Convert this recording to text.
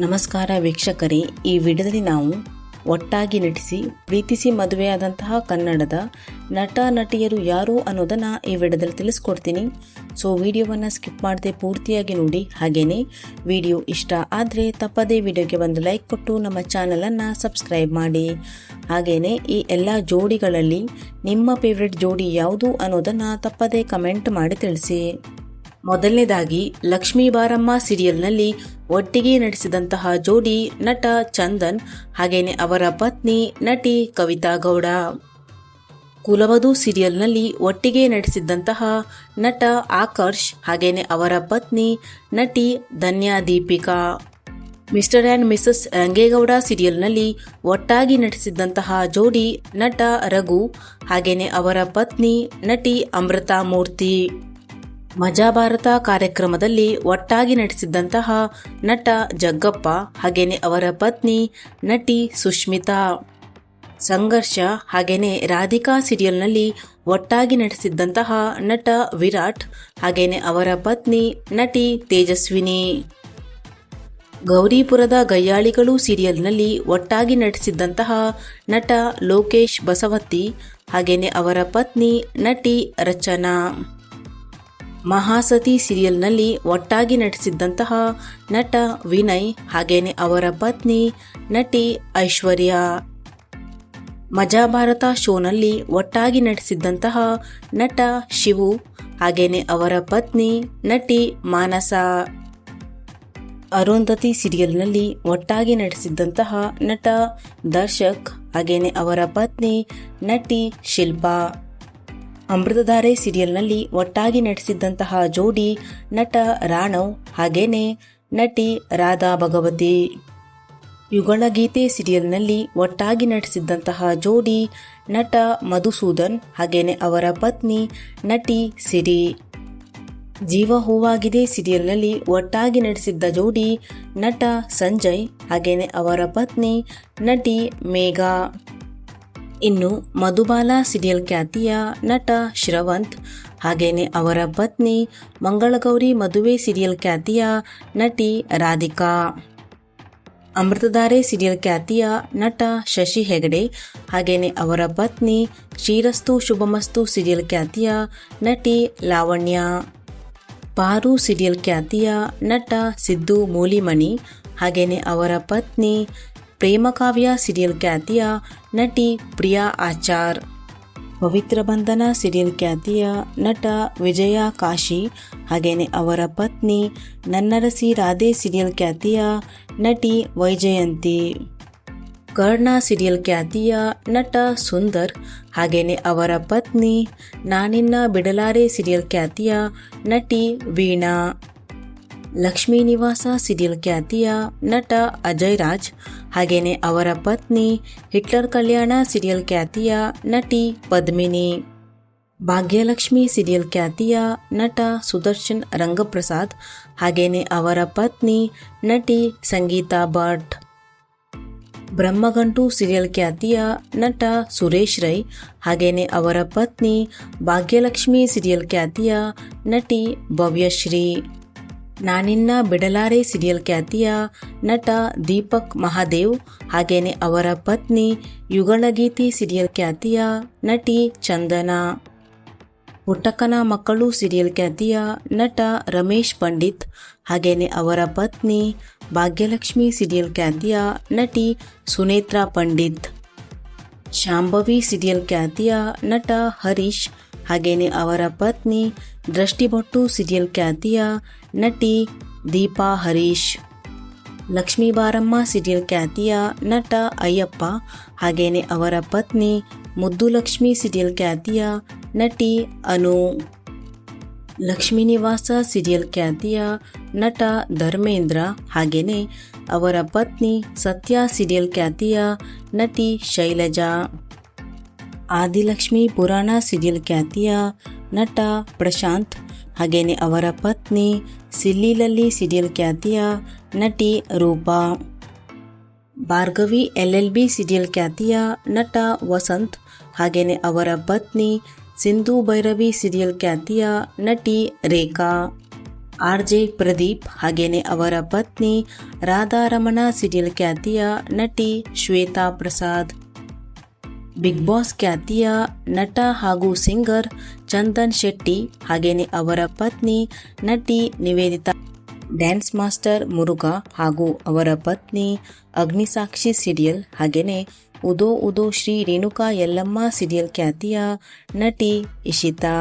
ನಮಸ್ಕಾರ ವೀಕ್ಷಕರೇ, ಈ ವಿಡಿಯೋದಲ್ಲಿ ನಾವು ಒಟ್ಟಾಗಿ ನಟಿಸಿ ಪ್ರೀತಿಸಿ ಮದುವೆಯಾದಂತಹ ಕನ್ನಡದ ನಟ ನಟಿಯರು ಯಾರು ಅನ್ನೋದನ್ನು ಈ ವಿಡಿಯೋದಲ್ಲಿ ತಿಳಿಸ್ಕೊಡ್ತೀನಿ. ಸೊ ವಿಡಿಯೋವನ್ನು ಸ್ಕಿಪ್ ಮಾಡದೆ ಪೂರ್ತಿಯಾಗಿ ನೋಡಿ. ಹಾಗೆಯೇ ವಿಡಿಯೋ ಇಷ್ಟ ಆದರೆ ತಪ್ಪದೇ ವಿಡಿಯೋಗೆ ಒಂದು ಲೈಕ್ ಕೊಟ್ಟು ನಮ್ಮ ಚಾನಲನ್ನು ಸಬ್ಸ್ಕ್ರೈಬ್ ಮಾಡಿ. ಹಾಗೆಯೇ ಈ ಎಲ್ಲ ಜೋಡಿಗಳಲ್ಲಿ ನಿಮ್ಮ ಫೇವ್ರೆಟ್ ಜೋಡಿ ಯಾವುದು ಅನ್ನೋದನ್ನು ತಪ್ಪದೇ ಕಮೆಂಟ್ ಮಾಡಿ ತಿಳಿಸಿ. ಮೊದಲನೇದಾಗಿ ಲಕ್ಷ್ಮೀ ಬಾರಮ್ಮ ಸೀರಿಯಲ್ನಲ್ಲಿ ಒಟ್ಟಿಗೆ ನಟಿಸಿದಂತಹ ಜೋಡಿ ನಟ ಚಂದನ್ ಹಾಗೇನೆ ಅವರ ಪತ್ನಿ ನಟಿ ಕವಿತಾ ಗೌಡ. ಕುಲವಧು ಸೀರಿಯಲ್ನಲ್ಲಿ ಒಟ್ಟಿಗೆ ನಟಿಸಿದಂತಹ ನಟ ಆಕರ್ಷ್ ಹಾಗೇನೆ ಅವರ ಪತ್ನಿ ನಟಿ Dhanya Deepika. Mister and Mrs Rangegowda ಸೀರಿಯಲ್ನಲ್ಲಿ ಒಟ್ಟಾಗಿ ನಟಿಸಿದಂತಹ ಜೋಡಿ ನಟ ರಘು ಹಾಗೇನೆ ಅವರ ಪತ್ನಿ ನಟಿ ಅಮೃತಾ ಮೂರ್ತಿ. ಮಜಾ ಭಾರತ ಕಾರ್ಯಕ್ರಮದಲ್ಲಿ ಒಟ್ಟಾಗಿ ನಟಿಸಿದ್ದಂತಹ ನಟ ಜಗ್ಗಪ್ಪ ಹಾಗೇನೆ ಅವರ ಪತ್ನಿ ನಟಿ ಸುಷ್ಮಿತಾ. ಸಂಘರ್ಷ ಹಾಗೇನೆ ರಾಧಿಕಾ ಸೀರಿಯಲ್ನಲ್ಲಿ ಒಟ್ಟಾಗಿ ನಟಿಸಿದ್ದಂತಹ ನಟ ವಿರಾಟ್ ಹಾಗೇನೆ ಅವರ ಪತ್ನಿ ನಟಿ ತೇಜಸ್ವಿನಿ. ಗೌರಿಪುರದ ಗಯ್ಯಾಳಿಗಳು ಸೀರಿಯಲ್ನಲ್ಲಿ ಒಟ್ಟಾಗಿ ನಟಿಸಿದ್ದಂತಹ ನಟ ಲೋಕೇಶ್ ಬಸವತ್ತಿ ಹಾಗೇನೆ ಅವರ ಪತ್ನಿ ನಟಿ ರಚನಾ. ಮಹಾಸತಿ ಸೀರಿಯಲ್ನಲ್ಲಿ ಒಟ್ಟಾಗಿ ನಟಿಸಿದ್ದಂತಹ ನಟ ವಿನಯ್ ಹಾಗೇನೆ ಅವರ ಪತ್ನಿ ನಟಿ ಐಶ್ವರ್ಯ. ಮಜಾ ಭಾರತ ಶೋನಲ್ಲಿ ಒಟ್ಟಾಗಿ ನಟಿಸಿದ್ದಂತಹ ನಟ ಶಿವು ಹಾಗೇನೆ ಅವರ ಪತ್ನಿ ನಟಿ ಮಾನಸ. ಅರುಂಧತಿ ಸೀರಿಯಲ್ನಲ್ಲಿ ಒಟ್ಟಾಗಿ ನಟಿಸಿದ್ದಂತಹ ನಟ ದರ್ಶಕ್ ಹಾಗೇನೆ ಅವರ ಪತ್ನಿ ನಟಿ ಶಿಲ್ಪಾ. ಅಮೃತಧಾರೆ ಸೀರಿಯಲ್ನಲ್ಲಿ ಒಟ್ಟಾಗಿ ನಟಿಸಿದ್ದಂತಹ ಜೋಡಿ ನಟ ರಾಣವ್ ಹಾಗೇನೆ ನಟಿ ರಾಧಾ ಭಗವತಿ. ಯುಗಳಗೀತೆ ಸೀರಿಯಲ್ನಲ್ಲಿ ಒಟ್ಟಾಗಿ ನಟಿಸಿದ್ದಂತಹ ಜೋಡಿ ನಟ ಮಧುಸೂದನ್ ಹಾಗೇನೆ ಅವರ ಪತ್ನಿ ನಟಿ ಸಿರಿ. ಜೀವ ಹೂವಾಗಿದೆ ಸೀರಿಯಲ್ನಲ್ಲಿ ಒಟ್ಟಾಗಿ ನಟಿಸಿದ್ದ ಜೋಡಿ ನಟ ಸಂಜಯ್ ಹಾಗೇನೆ ಅವರ ಪತ್ನಿ ನಟಿ ಮೇಘಾ. ಇನ್ನು ಮಧುಬಾಲ ಸೀರಿಯಲ್ ಖ್ಯಾತಿಯ ನಟ ಶ್ರವಂತ್ ಹಾಗೇನೆ ಅವರ ಪತ್ನಿ ಮಂಗಳಗೌರಿ ಮದುವೆ ಸೀರಿಯಲ್ ಖ್ಯಾತಿಯ ನಟಿ ರಾಧಿಕಾ. ಅಮೃತಧಾರೆ ಸೀರಿಯಲ್ ಖ್ಯಾತಿಯ ನಟ ಶಶಿ ಹೆಗಡೆ ಹಾಗೇನೆ ಅವರ ಪತ್ನಿ ಶ್ರೀರಸ್ತು ಶುಭಮಸ್ತು ಸೀರಿಯಲ್ ಖ್ಯಾತಿಯ ನಟಿ ಲಾವಣ್ಯ. ಪಾರು ಸೀರಿಯಲ್ ಖ್ಯಾತಿಯ ನಟ ಸಿದ್ದು ಮೂಲಿಮಣಿ ಹಾಗೇನೆ ಅವರ ಪತ್ನಿ ಪ್ರೇಮಕಾವ್ಯ ಸೀರಿಯಲ್ ಖ್ಯಾತಿಯ ನಟಿ ಪ್ರಿಯಾ ಆಚಾರ್. ಪವಿತ್ರ ಬಂಧನ ಸೀರಿಯಲ್ ಖ್ಯಾತಿಯ ನಟ ವಿಜಯ ಕಾಶಿ ಹಾಗೇನೆ ಅವರ ಪತ್ನಿ ನನ್ನರಸಿ ರಾಧೆ ಸೀರಿಯಲ್ ಖ್ಯಾತಿಯ ನಟಿ ವೈಜಯಂತಿ. ಕರ್ಣ ಸೀರಿಯಲ್ ಖ್ಯಾತಿಯ ನಟ ಸುಂದರ್ ಹಾಗೇನೆ ಅವರ ಪತ್ನಿ ನಾನಿನ್ನ ಬಿಡಲಾರೆ ಸೀರಿಯಲ್ ಖ್ಯಾತಿಯ ನಟಿ ವೀಣಾ. ಲಕ್ಷ್ಮೀ ನಿವಾಸ ಸೀರಿಯಲ್ ಖ್ಯಾತಿಯ ನಟ ಅಜಯ್ ರಾಜ್ ಹಾಗೇನೆ ಅವರ ಪತ್ನಿ ಹಿಟ್ಲರ್ ಕಲ್ಯಾಣ ಸೀರಿಯಲ್ ಖ್ಯಾತಿಯ ನಟಿ ಪದ್ಮಿನಿ. ಭಾಗ್ಯಲಕ್ಷ್ಮಿ ಸೀರಿಯಲ್ ಖ್ಯಾತಿಯ ನಟ ಸುದರ್ಶನ್ ರಂಗಪ್ರಸಾದ್ ಹಾಗೇನೆ ಅವರ ಪತ್ನಿ ನಟಿ ಸಂಗೀತಾ ಭಟ್. ಬ್ರಹ್ಮಗಂಟು ಸೀರಿಯಲ್ ಖ್ಯಾತಿಯ ನಟ ಸುರೇಶ್ ರೈ ಹಾಗೇನೆ ಅವರ ಪತ್ನಿ ಭಾಗ್ಯಲಕ್ಷ್ಮಿ ಸೀರಿಯಲ್ ಖ್ಯಾತಿಯ ನಟಿ ಭವ್ಯಶ್ರೀ. ನಾನಿನ್ನ ಬಿಡಲಾರೆ ಸೀರಿಯಲ್ ಖ್ಯಾತಿಯ ನಟ ದೀಪಕ್ ಮಹಾದೇವ್ ಹಾಗೇನೆ ಅವರ ಪತ್ನಿ ಯುಗಳಗೀತೆ ಸೀರಿಯಲ್ ಖ್ಯಾತಿಯ ನಟಿ ಚಂದನಾ. ಪುಟ್ಟಕ್ಕನ ಮಕ್ಕಳು ಸೀರಿಯಲ್ ಖ್ಯಾತಿಯ ನಟ ರಮೇಶ್ ಪಂಡಿತ್ ಹಾಗೇನೆ ಅವರ ಪತ್ನಿ ಭಾಗ್ಯಲಕ್ಷ್ಮಿ ಸೀರಿಯಲ್ ಖ್ಯಾತಿಯ ನಟಿ ಸುನೇತ್ರಾ ಪಂಡಿತ್. ಶಾಂಭವಿ ಸೀರಿಯಲ್ ಖ್ಯಾತಿಯ ನಟ ಹರೀಶ್ ಹಾಗೇನೆ ಅವರ ಪತ್ನಿ ದೃಷ್ಟಿಬೊಟ್ಟು ಸೀರಿಯಲ್ ಖ್ಯಾತಿಯ ನಟಿ ದೀಪಾ ಹರೀಶ್. ಲಕ್ಷ್ಮೀ ಬಾರಮ್ಮ ಸೀರಿಯಲ್ ಖ್ಯಾತಿಯ ನಟ ಅಯ್ಯಪ್ಪ ಹಾಗೇನೆ ಅವರ ಪತ್ನಿ ಮುದ್ದು ಲಕ್ಷ್ಮಿ ಸೀರಿಯಲ್ ಖ್ಯಾತಿಯ ನಟಿ ಅನು. ಲಕ್ಷ್ಮೀ ನಿವಾಸ ಸೀರಿಯಲ್ ಖ್ಯಾತಿಯ ನಟ ಧರ್ಮೇಂದ್ರ ಹಾಗೇನೆ ಅವರ ಪತ್ನಿ ಸತ್ಯ ಸೀರಿಯಲ್ ಖ್ಯಾತಿಯ ನಟಿ ಶೈಲಜಾ. ಆದಿಲಕ್ಷ್ಮಿ ಪುರಾಣ ಸೀರಿಯಲ್ ಖ್ಯಾತಿಯ ನಟ ಪ್ರಶಾಂತ್ ಹಾಗೇನೆ ಅವರ ಪತ್ನಿ ಸಿಲ್ಲಿಲಲ್ಲಿ ಸೀರಿಯಲ್ ಖ್ಯಾತಿಯ ನಟಿ ರೂಪಾ. ಭಾರ್ಗವಿ LLB ಸೀರಿಯಲ್ ಖ್ಯಾತಿಯ ನಟ ವಸಂತ್ ಹಾಗೇನೆ ಅವರ ಪತ್ನಿ ಸಿಂಧು ಭೈರವಿ ಸೀರಿಯಲ್ ಖ್ಯಾತಿಯ ನಟಿ ರೇಖಾ. RJ ಪ್ರದೀಪ್ ಹಾಗೇನೆ ಅವರ ಪತ್ನಿ ರಾಧಾರಮಣ ಸೀರಿಯಲ್ ಖ್ಯಾತಿಯ ನಟಿ ಶ್ವೇತಾ ಪ್ರಸಾದ್, ಬಿಗ್ ಬಾಸ್ ಖ್ಯಾತಿಯ ನಟ ಹಾಗೂ ಸಿಂಗರ್ ಚಂದನ್ ಶೆಟ್ಟಿ ಹಾಗೇನೆ ಅವರ ಪತ್ನಿ ನಟಿ ನಿವೇದಿತಾ, ಡ್ಯಾನ್ಸ್ ಮಾಸ್ಟರ್ ಮುರುಘಾ ಹಾಗೂ ಅವರ ಪತ್ನಿ ಅಗ್ನಿಸಾಕ್ಷಿ ಸೀರಿಯಲ್ ಹಾಗೇನೆ ಉದೋ ಉದೋ ಶ್ರೀ ರೇಣುಕಾ ಯಲ್ಲಮ್ಮ ಸೀರಿಯಲ್ ಖ್ಯಾತಿಯ ನಟಿ ಇಶಿತಾ.